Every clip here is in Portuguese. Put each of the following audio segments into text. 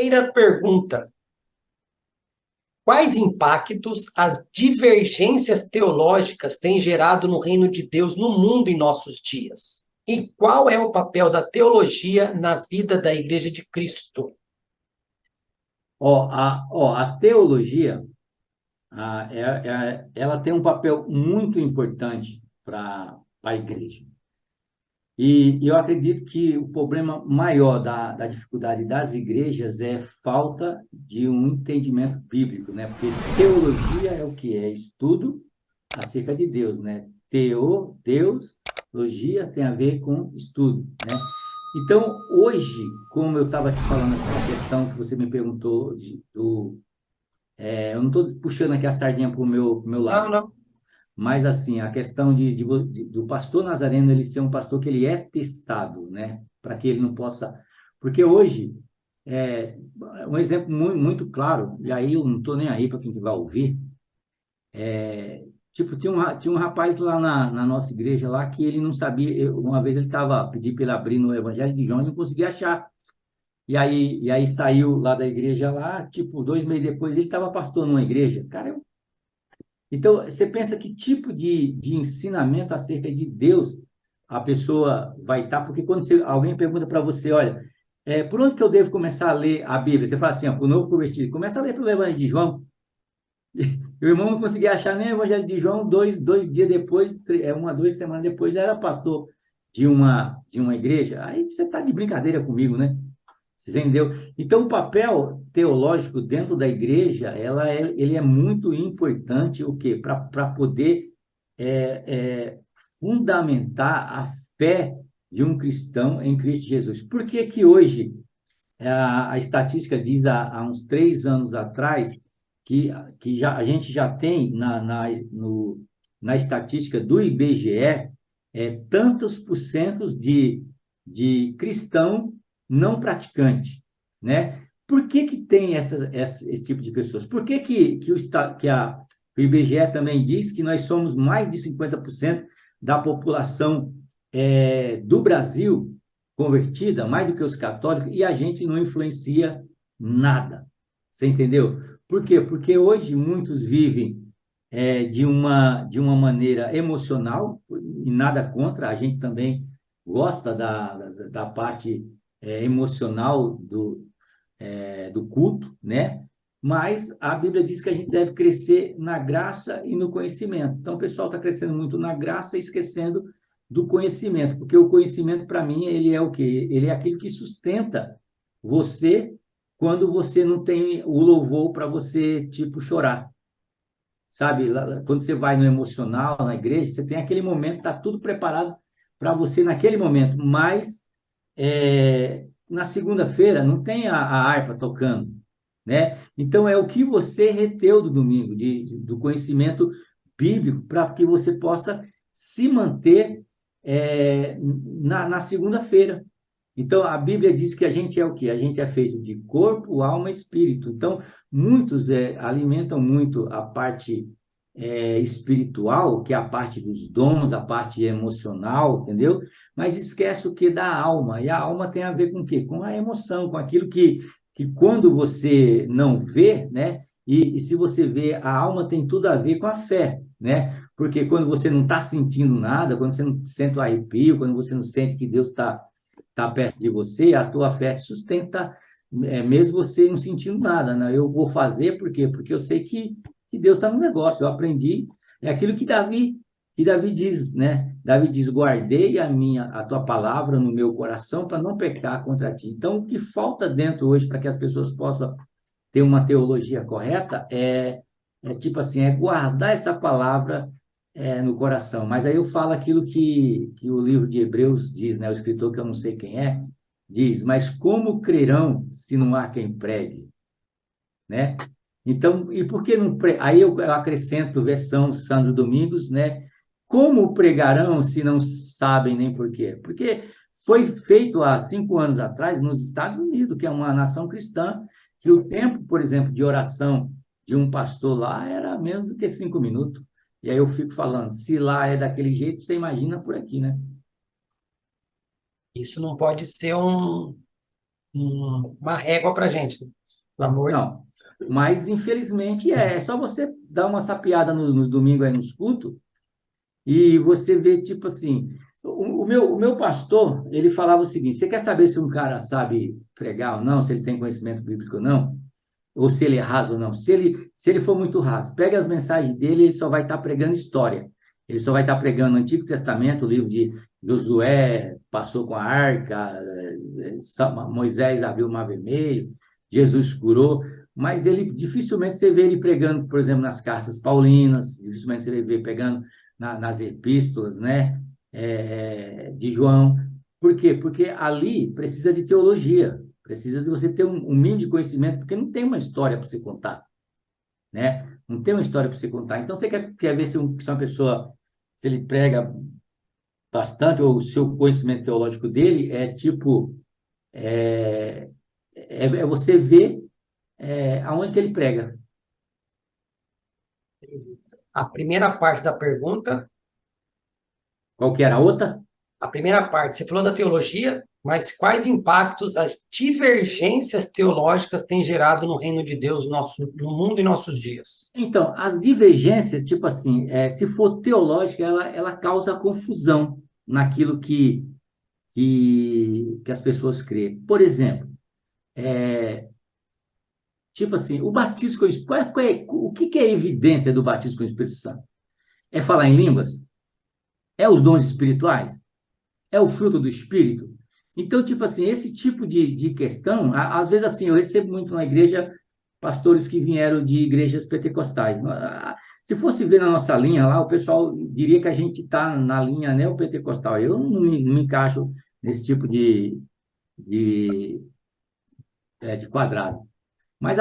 Primeira pergunta: quais impactos as divergências teológicas têm gerado no reino de Deus no mundo em nossos dias? E qual é o papel da teologia na vida da Igreja de Cristo? A teologia, ela tem um papel muito importante para a igreja. E eu acredito que o problema maior da dificuldade das igrejas é falta de um entendimento bíblico, né? Porque teologia é o que? É estudo acerca de Deus, né? Deus, logia tem a ver com estudo, né? Então, hoje, como eu estava te falando essa questão que você me perguntou eu não estou puxando aqui a sardinha para o meu Não, lado, não. mas assim, a questão do pastor Nazareno ele ser um pastor que ele é testado, né? Para que ele não possa... Porque hoje, é, um exemplo muito claro, e aí eu não estou nem aí para quem que vai ouvir, tipo, tinha um rapaz lá na nossa igreja lá que ele não sabia, uma vez ele estava, pedi para ele abrir no Evangelho de João e não conseguia achar. E aí saiu lá da igreja lá, tipo, 2 meses depois ele estava pastor numa igreja. Cara, então, você pensa que tipo de ensinamento acerca de Deus a pessoa vai estar? Porque quando alguém pergunta para você, olha, por onde que eu devo começar a ler a Bíblia? Você fala assim, para o novo convertido, começa a ler pelo Evangelho de João. O irmão não conseguia achar nem o Evangelho de João, dois dias depois, 2 semanas depois, já era pastor de uma igreja. Aí você está de brincadeira comigo, né? Você entendeu? Então, o papel teológico dentro da igreja, ele é muito importante, o quê? Para poder é, é, fundamentar a fé de um cristão em Cristo Jesus. Por que que hoje a estatística diz há uns 3 anos atrás que a gente já tem na estatística do IBGE tantos por centos de cristão não praticante, né? Por que que tem esse tipo de pessoas? Por que o IBGE também diz que nós somos mais de 50% da população do Brasil convertida, mais do que os católicos, e a gente não influencia nada. Você entendeu? Por quê? Porque hoje muitos vivem de uma maneira emocional, e nada contra, a gente também gosta da parte emocional do culto, né? Mas a Bíblia diz que a gente deve crescer na graça e no conhecimento. Então, o pessoal está crescendo muito na graça e esquecendo do conhecimento, porque o conhecimento, para mim, ele é o quê? Ele é aquilo que sustenta você quando você não tem o louvor para você, tipo, chorar. Sabe, quando você vai no emocional, na igreja, você tem aquele momento, está tudo preparado para você naquele momento, mas na segunda-feira não tem a harpa tocando, né? Então é o que você reteu do domingo, do conhecimento bíblico, para que você possa se manter na segunda-feira. Então a Bíblia diz que a gente é o quê? A gente é feito de corpo, alma e espírito. Então muitos alimentam muito a parte espiritual, que é a parte dos dons, a parte emocional, entendeu? Mas esquece o que da alma. E a alma tem a ver com o quê? Com a emoção, com aquilo que quando você não vê, né? E se você vê, a alma tem tudo a ver com a fé, né? Porque quando você não está sentindo nada, quando você não sente o arrepio, quando você não sente que Deus está perto de você, a tua fé te sustenta, mesmo você não sentindo nada, né? Eu vou fazer, por quê? Porque eu sei que Deus está no negócio. Eu aprendi, é aquilo que Davi diz, né? Davi diz: guardei a tua palavra no meu coração para não pecar contra ti. Então, o que falta dentro hoje para que as pessoas possam ter uma teologia correta é tipo assim, é guardar essa palavra no coração. Mas aí eu falo aquilo que o livro de Hebreus diz, né? O escritor, que eu não sei quem é, diz: mas como crerão se não há quem pregue, né? Então, e por que não aí eu acrescento versão Sandro Domingos, né? Como pregarão se não sabem nem por quê? Porque foi feito há 5 anos atrás nos Estados Unidos, que é uma nação cristã, que o tempo, por exemplo, de oração de um pastor lá era menos do que 5 minutos. E aí eu fico falando, se lá é daquele jeito, você imagina por aqui, né? Isso não pode ser um. uma régua para gente, pelo amor de Deus. Não, mas infelizmente é só você dar uma sapiada nos domingos aí nos cultos e você vê, tipo assim, o meu pastor, ele falava o seguinte: você quer saber se um cara sabe pregar ou não, se ele tem conhecimento bíblico ou não, ou se ele é raso ou não? Se ele for muito raso, pega as mensagens dele, ele só vai estar pregando história. Ele só vai estar pregando o Antigo Testamento, o livro de Josué passou com a arca, Moisés abriu o Mar Vermelho, Jesus curou, mas ele dificilmente você vê ele pregando, por exemplo, nas cartas paulinas, dificilmente você vê pegando nas epístolas, né, de João. Por quê? Porque ali precisa de teologia, precisa de você ter um mínimo de conhecimento, porque não tem uma história para você contar, né? Não tem uma história para você contar. Então, você quer ver se uma pessoa, se ele prega bastante, ou o seu conhecimento teológico dele é tipo, é você ver aonde que ele prega. A primeira parte da pergunta, Qual que era a outra? a primeira parte, você falou da teologia, mas quais impactos as divergências teológicas têm gerado no reino de Deus, no mundo em nossos dias? Então, as divergências, tipo assim, se for teológica, ela causa confusão naquilo que as pessoas creem. Por exemplo, tipo assim, o batismo com o Espírito, o que é evidência do batismo com o Espírito Santo? É falar em línguas? É os dons espirituais? É o fruto do Espírito? Então, tipo assim, esse tipo de questão, às vezes assim, eu recebo muito na igreja pastores que vieram de igrejas pentecostais. Se fosse ver na nossa linha lá, o pessoal diria que a gente está na linha neopentecostal. Eu não me encaixo nesse tipo de quadrado. Mas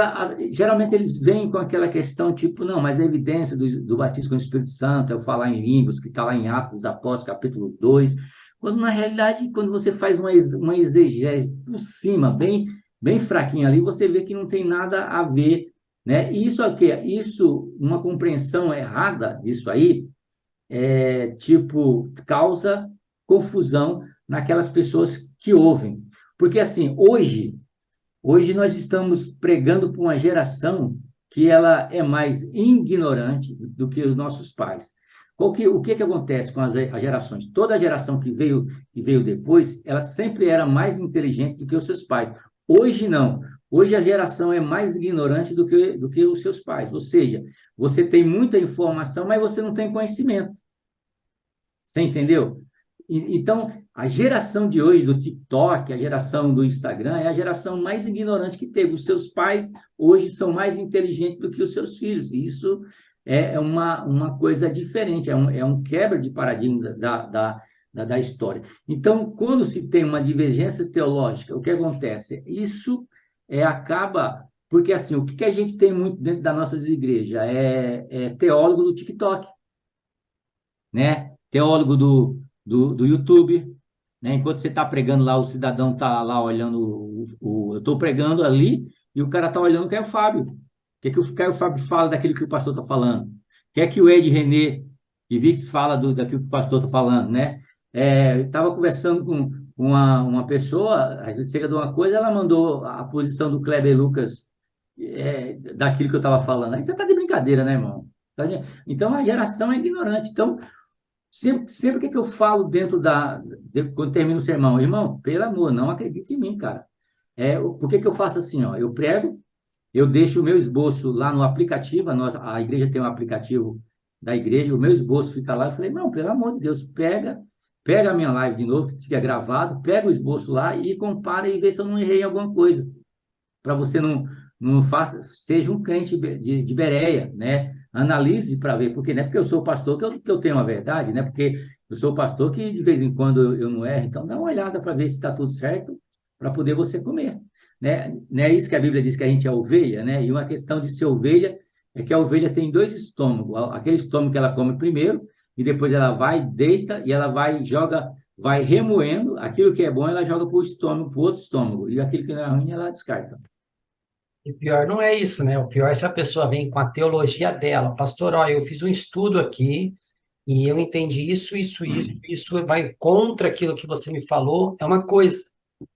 geralmente eles vêm com aquela questão, tipo, não, mas a evidência do batismo com o Espírito Santo é o falar em línguas, que está lá em Atos dos Apóstolos, capítulo 2, quando na realidade, quando você faz uma exegese por cima, bem fraquinha ali, você vê que não tem nada a ver, né? E isso aqui, uma compreensão errada disso aí, tipo, causa confusão naquelas pessoas que ouvem. Porque assim, hoje nós estamos pregando para uma geração que ela é mais ignorante do que os nossos pais. O que acontece com as gerações? Toda geração que veio depois, ela sempre era mais inteligente do que os seus pais. Hoje não. Hoje a geração é mais ignorante do que os seus pais. Ou seja, você tem muita informação, mas você não tem conhecimento. Você entendeu? Então, a geração de hoje do TikTok, a geração do Instagram, é a geração mais ignorante que teve. Os seus pais hoje são mais inteligentes do que os seus filhos. E isso é uma coisa diferente, é um quebra de paradigma da história. Então, quando se tem uma divergência teológica, o que acontece? Isso acaba. Porque, assim, o que a gente tem muito dentro das nossas igrejas é teólogo do TikTok, né? Teólogo do YouTube, né? Enquanto você está pregando lá, o cidadão está lá olhando, eu estou pregando ali e o cara está olhando o Caio Fábio. O que o Caio Fábio fala daquilo que o pastor está falando? O que o Ed René e Vix fala daquilo que o pastor está falando, né? Eu estava conversando com uma pessoa, às vezes chega de uma coisa, ela mandou a posição do Kleber Lucas daquilo que eu estava falando. Aí você está de brincadeira, né, irmão? Então, a geração é ignorante. Então, sempre que eu falo quando termino o sermão, irmão, pelo amor, não acredite em mim, cara. Por que eu faço assim, ó? Eu prego, eu deixo o meu esboço lá no aplicativo, a igreja tem um aplicativo da igreja, o meu esboço fica lá. Eu falei, não, pelo amor de Deus, pega a minha live de novo, que fica gravado, pega o esboço lá e compara e vê se eu não errei em alguma coisa, para você não faça, seja um crente de Bereia, né? Analise para ver, porque não é porque eu sou pastor que eu tenho a verdade, né? Porque eu sou pastor que de vez em quando eu não erro, então dá uma olhada para ver se está tudo certo, para poder você comer, né? Não é isso que a Bíblia diz que a gente é ovelha, né? E uma questão de ser ovelha é que a ovelha tem dois estômagos, aquele estômago que ela come primeiro, e depois ela vai, deita, e ela vai remoendo, aquilo que é bom ela joga para o estômago, para o outro estômago, e aquilo que não é ruim ela descarta. E o pior não é isso, né? O pior é se a pessoa vem com a teologia dela. Pastor, ó, eu fiz um estudo aqui e eu entendi isso vai contra aquilo que você me falou. É uma coisa,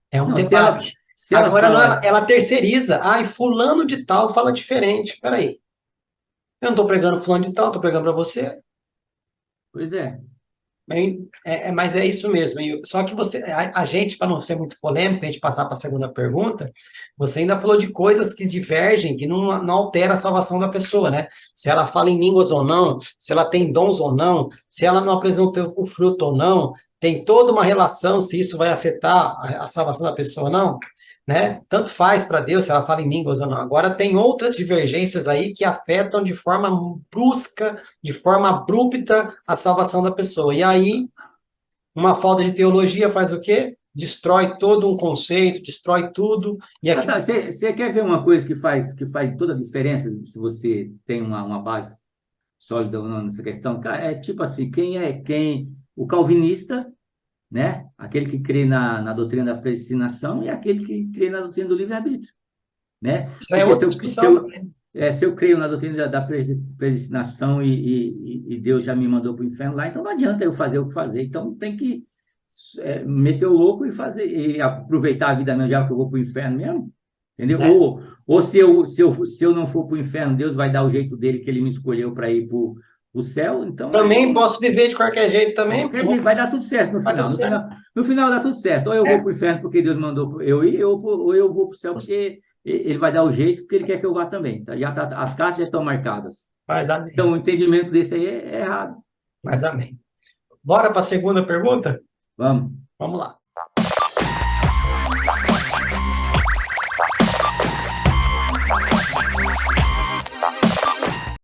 é um Não, se ela, debate. Se ela Agora não, fala, ela terceiriza. Ai, fulano de tal fala diferente. Peraí. Eu não estou pregando fulano de tal, estou pregando para você. pois é. Mas é isso mesmo. Só que a gente, para não ser muito polêmico, a gente passar para a segunda pergunta, você ainda falou de coisas que divergem, que não altera a salvação da pessoa, né? Se ela fala em línguas ou não, se ela tem dons ou não, se ela não apresenta o fruto ou não, tem toda uma relação se isso vai afetar a salvação da pessoa ou não, né? Tanto faz para Deus se ela fala em línguas ou não. Agora tem outras divergências aí que afetam de forma brusca, de forma abrupta a salvação da pessoa. E aí, uma falta de teologia faz o quê? Destrói todo um conceito, destrói tudo. E Ah, aqui, tá. Você quer ver uma coisa que faz toda a diferença se você tem uma base sólida ou não nessa questão? Cara, é tipo assim, o calvinista, né? Aquele que crê na doutrina da predestinação e aquele que crê na doutrina do livre-arbítrio, né? isso aí é Porque se outra eu, se discussão eu, também. se eu creio na doutrina da predestinação e Deus já me mandou para o inferno lá, então não adianta eu fazer o que fazer. Então tem que meter o louco e fazer e aproveitar a vida mesmo, já que eu vou para o inferno mesmo, entendeu? Né? Ou se eu não for para o inferno, Deus vai dar o jeito dele que ele me escolheu para ir para o céu. Então Também posso viver de qualquer jeito de também, porque qualquer jeito, vai dar tudo certo no vai tudo final. No certo. final, no final dá tudo certo. Ou eu vou É, para o inferno porque Deus mandou eu ir, ou eu vou para o céu porque ele vai dar o jeito porque ele quer que eu vá também. Tá? As cartas já estão marcadas. mas Então, amém. o entendimento desse aí é errado. Mas amém. Bora para a segunda pergunta? Vamos. Vamos lá.